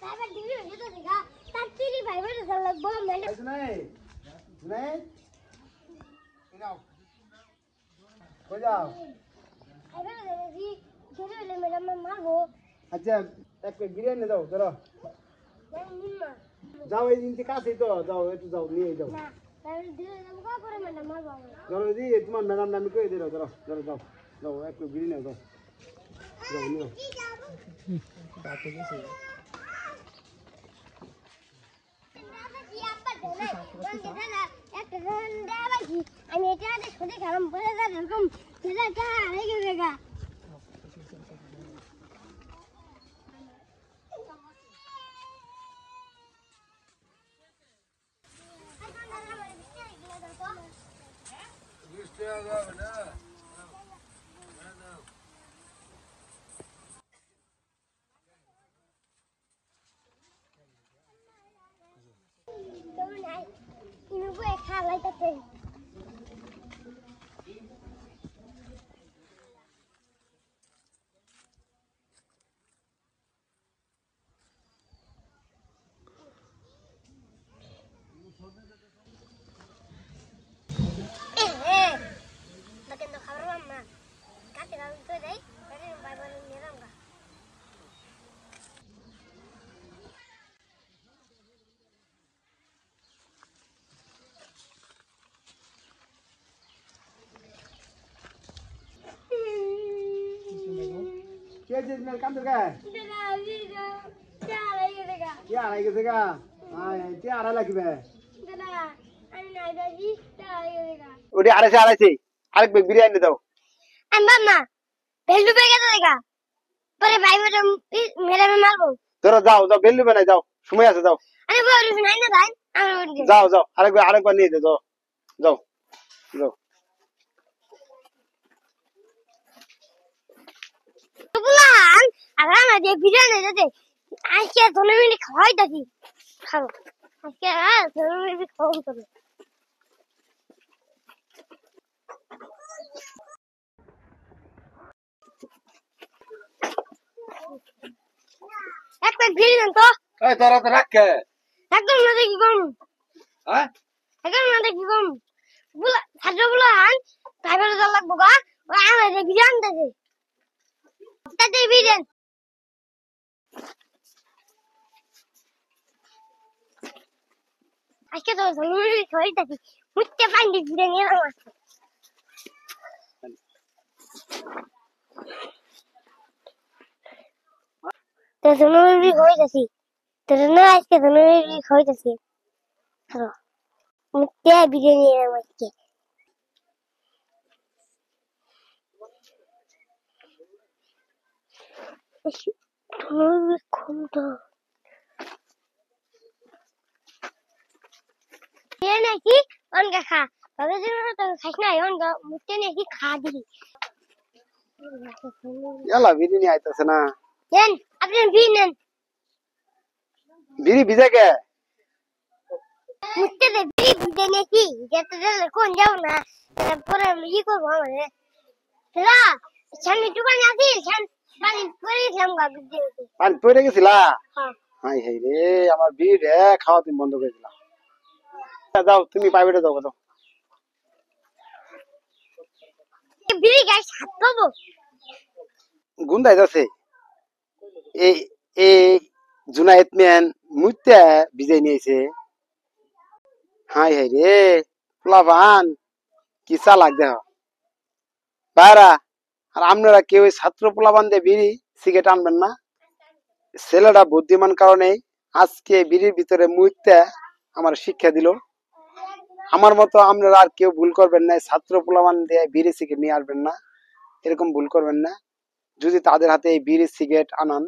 তারপর দিবি এটা দেখা তার চিনি ভাইবার লাগবো মানে শুনাই শুনাই নাও কই যাও এবার দেখি ধরে হলে ম্যাডাম মারবো আচ্ছা এক প্লেট বিরিয়ানি দাও ধরো নিম্মা যাও এই দিন কাছেই তো যাও একটু যাও নিয়ে যাও না তাহলে দিয়ে দেবো কা করে ম্যাডাম মারবো ধরো দি তোমার ম্যাডাম নামে কই দিলো ধরো ধরো যাও যাও এক প্লেট বিরিয়ানি দাও যাও নিও কাটে গেছে আমি এটা শুনে খেলাম বলে এরকম রেখে দেখা খাওয়াইতে কে যে মেল কাম দরকার কি আড়াই গেছে গা কি আড়াই লাগবে ওটি আড়াইছে আড়াইছে আরেক বেগ বিরিয়ানি দাও মামা ভেলু বেগে দেখা পরে ভাই ম্যাডাম মারবো ধরো যাও যাও বেলু বানাই যাও সময় আছে যাও আরে বড় নাই না ভাই আমার যাও যাও আরেকবার নিয়ে যাও যাও যাও বুলান আরে আমাদের বিরিয়ানি দিতে আজকে 15 মিনিট খাওয়াই দাকি খাও আজকে 15 মিনিট খাওয়াই তবে একটা বিরিয়ানি তো এই তোরা তো রাখকে একদম না দেখি কম হ্যাঁ একদম না দেখি কম বুলা ছাত্র বুলান ভাইবার দল লাগবো গা ও আমাদের বিরিয়ানি দিতে তাতে বিরিয়ানি আজকে তো 15 মিনিট খাওয়াই দাকি মুত্তে পানি বিরিয়ানি আমার তো 15 মিনিট খাওয়াই দাকি তো না আজকে 15 মিনিট খাওয়াই দাকি হ্যালো মুত্তে বিরিয়ানি আমার আজকে ঘুমটা নাকি অনগা খা তবে তো খাস না অনগা মুখে নাকি খা দিই ইয়ালা বিরিয়ানি আইতাছে না দেন আপনি বিনেন বিড়ি ভিজে কে মুখে দে বিড়ি ভিজে নাকি যেতে দিলে কোন যাও না পরে ই করবো আমারে না সামনে দোকানে আছি পানি পরে গেছিলাম গা বিদ্যে পানি পড়ে গেছিলা হ্যাঁ হাই হাই রে আমার বিড়ি রে খাওয়া তুমি বন্ধ করে দিলা যাও তুমি প্রাইভেটে যাও যাও বিড়ি গাছ হাত পাবো গুন্দাই যাচ্ছে এই এই জুনায়েদ ম্যান মুইতে ভিজে নিয়েছে হাই হাই রে প্লাবান কি চালাক দেহ বাইরা আর আপনারা কেউ ছাত্র প্লাবান দিয়ে বিড়ি সিগারেট আনবেন না ছেলেটা বুদ্ধিমান কারণে আজকে বিড়ির ভিতরে মুইতে আমার শিক্ষা দিল আমার মতো আপনারা আর কেউ ভুল করবেন না ছাত্র প্লাবান দিয়ে বিড়ি সিগারেট নিয়ে আসবেন না এরকম ভুল করবেন না যদি তাদের হাতে এই বিড়ি সিগারেট আনান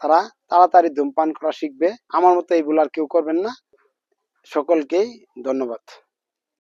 তারা তাড়াতাড়ি ধূমপান করা শিখবে আমার মতো এই ভুল আর কেউ করবেন না সকলকেই ধন্যবাদ।